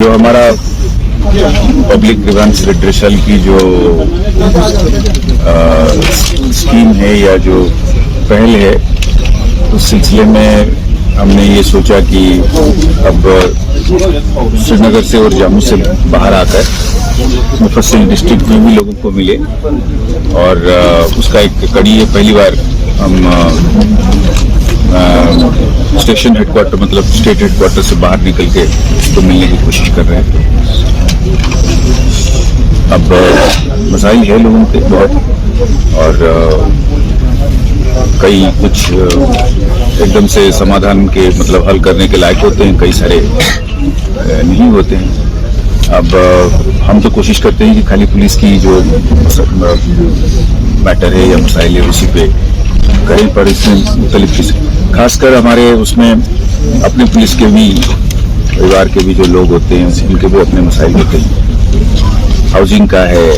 जो हमारा public grievance redressal की जो स्कीम है या जो पहल है, उस सिलसिले में हमने ये सोचा कि अब श्रीनगर से और जम्मू से बाहर आकर मुफस्सिल डिस्ट्रिक्ट में भी लोगों को मिले और उसका एक कड़ी है। पहली बार हम स्टेशन हेडक्वार्टर मतलब स्टेट हेडक्वार्टर से बाहर निकल के उसको मिलने की कोशिश कर रहे हैं। अब मसाइल है लोगों के बहुत और कई कुछ एकदम से समाधान के मतलब हल करने के लायक होते हैं, कई सारे नहीं होते हैं। अब हम तो कोशिश करते हैं कि खाली पुलिस की जो मैटर है या मसाइल है उसी पे करें, पर इसमें मुख्तलिफ खासकर हमारे उसमें अपने पुलिस के भी परिवार के भी जो लोग होते हैं उनके भी अपने मसाइल होते हैं। हाउसिंग का है,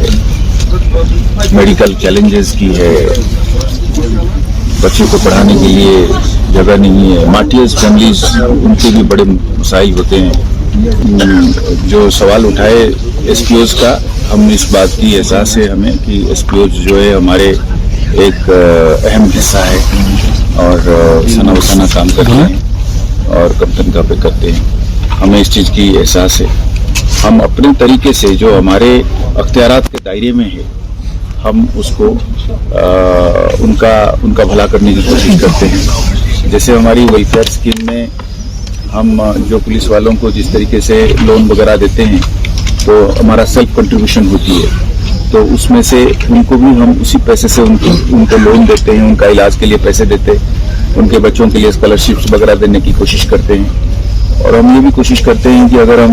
मेडिकल चैलेंजेस की है, बच्चों को पढ़ाने के लिए जगह नहीं है, मार्टियर्स फैमिलीज उनके भी बड़े मसाइल होते हैं। जो सवाल उठाए एसपीओज का, हम इस बात की एहसास है हमें कि एसपीओज जो है हमारे एक अहम हिस्सा है और सना वसाना काम करते हैं और कम तनख्वाह पे करते हैं। हमें इस चीज़ की एहसास है। हम अपने तरीके से जो हमारे अख्तियारात के दायरे में है हम उसको उनका भला करने की कोशिश करते हैं। जैसे हमारी वेलफेयर स्कीम में हम जो पुलिस वालों को जिस तरीके से लोन वगैरह देते हैं तो हमारा सेल्फ कंट्रीब्यूशन होती है, तो उसमें से उनको भी हम उसी पैसे से उनको लोन देते हैं, उनका इलाज के लिए पैसे देते हैं, उनके बच्चों के लिए स्कॉलरशिप्स वगैरह देने की कोशिश करते हैं। और हम ये भी कोशिश करते हैं कि अगर हम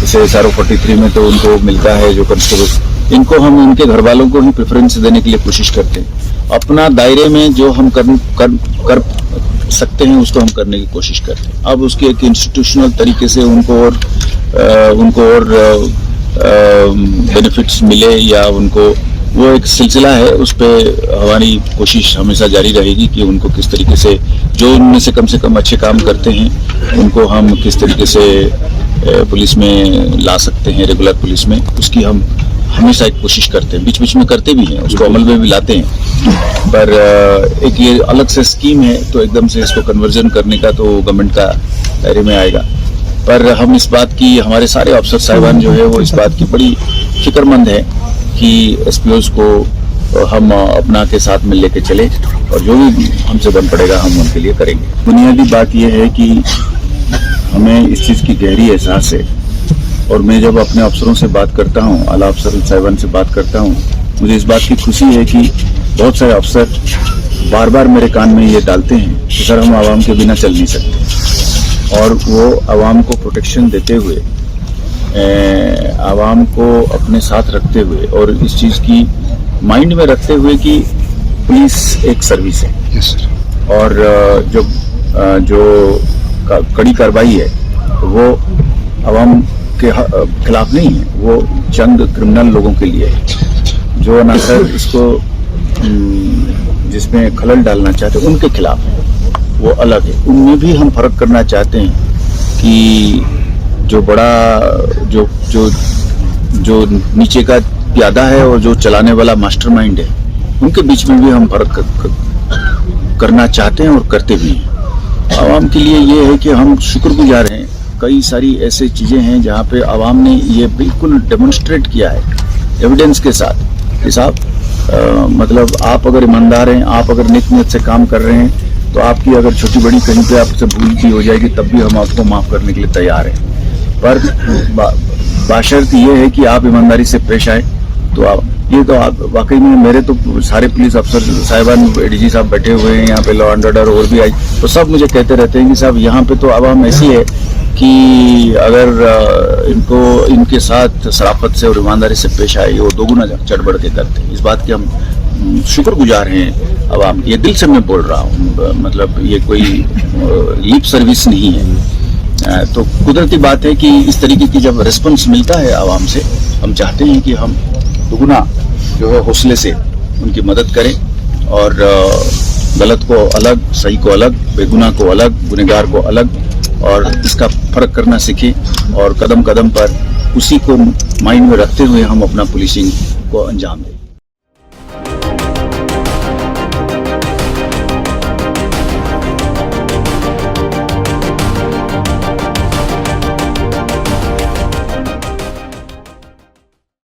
जैसे SRO 43 में तो उनको मिलता है जो कंस्टेबल, इनको हम उनके घर वालों को ही प्रेफरेंस देने के लिए कोशिश करते हैं। अपना दायरे में जो हम कर सकते हैं उसको हम करने की कोशिश करते हैं। अब उसके एक इंस्टीट्यूशनल तरीके से उनको और बेनिफिट्स मिले या उनको वो एक सिलसिला है, उस पर हमारी कोशिश हमेशा जारी रहेगी कि उनको किस तरीके से जो उनमें से कम अच्छे काम करते हैं उनको हम किस तरीके से पुलिस में ला सकते हैं, रेगुलर पुलिस में, उसकी हम हमेशा एक कोशिश करते हैं। बीच बीच में करते भी हैं, उसको अमल में भी लाते हैं, पर एक ये अलग से स्कीम है तो एकदम से इसको कन्वर्जन करने का तो गवर्नमेंट का दायरे में आएगा। पर हम इस बात की, हमारे सारे अफसर साहिबान जो है वो इस बात की बड़ी फिक्रमंद है कि एसपीओज को हम अपना के साथ में लेके चले और जो भी हमसे बन पड़ेगा हम उनके लिए करेंगे। बुनियादी बात यह है कि हमें इस चीज़ की गहरी एहसास है और मैं जब अपने अफसरों से बात करता हूँ, आला अफसर साहिबान से बात करता हूँ, मुझे इस बात की खुशी है कि बहुत सारे अफसर बार बार मेरे कान में ये डालते हैं कि सर हम आवाम के बिना चल नहीं सकते, और वो आवाम को प्रोटेक्शन देते हुए, आवाम को अपने साथ रखते हुए और इस चीज़ की माइंड में रखते हुए कि पुलिस एक सर्विस है। yes, और जो कड़ी कार्रवाई है वो आवाम के खिलाफ नहीं है, वो चंद क्रिमिनल लोगों के लिए है जो ना सर इसको जिसमें खलल डालना चाहते हैं उनके खिलाफ है, वो अलग है। उनमें भी हम फर्क करना चाहते हैं कि जो बड़ा जो नीचे का प्यादा है और जो चलाने वाला मास्टरमाइंड है, उनके बीच में भी हम फर्क करना चाहते हैं और करते भी हैं। आवाम के लिए ये है कि हम शुक्रगुजार हैं, कई सारी ऐसी चीज़ें हैं जहाँ पे आवाम ने ये बिल्कुल डेमोन्स्ट्रेट किया है एविडेंस के साथ कि साहब मतलब आप अगर ईमानदार हैं, आप अगर नेक नीयत से काम कर रहे हैं तो आपकी अगर छोटी बड़ी कहीं पे आपसे भूल भी हो जाएगी तब भी हम आपको माफ़ करने के लिए तैयार हैं। पर बाशर्त ये है कि आप ईमानदारी से पेश आए। तो आप ये तो आप वाकई में, मेरे तो सारे पुलिस अफसर साहिबान ADG साहब बैठे हुए हैं यहाँ पे, लॉ एंड ऑर्डर और भी आई, तो सब मुझे कहते रहते हैं कि साहब यहाँ पे तो आवाम ऐसी है कि अगर इनके साथ शराफत से और ईमानदारी से पेश आए वो दोगुना चढ़ बढ़ के करते हैं। इस बात के हम शुक्रगुजार हैं आवाम, ये दिल से मैं बोल रहा हूँ, मतलब ये कोई लिप सर्विस नहीं है। तो कुदरती बात है कि इस तरीके की जब रिस्पॉन्स मिलता है आवाम से, हम चाहते हैं कि हम दुगुना जो है हौसले से उनकी मदद करें और गलत को अलग, सही को अलग, बेगुनाह को अलग, गुनहगार को अलग, और इसका फर्क करना सीखें और कदम कदम पर उसी को माइंड में रखते हुए हम अपना पुलिसिंग को अंजाम दें।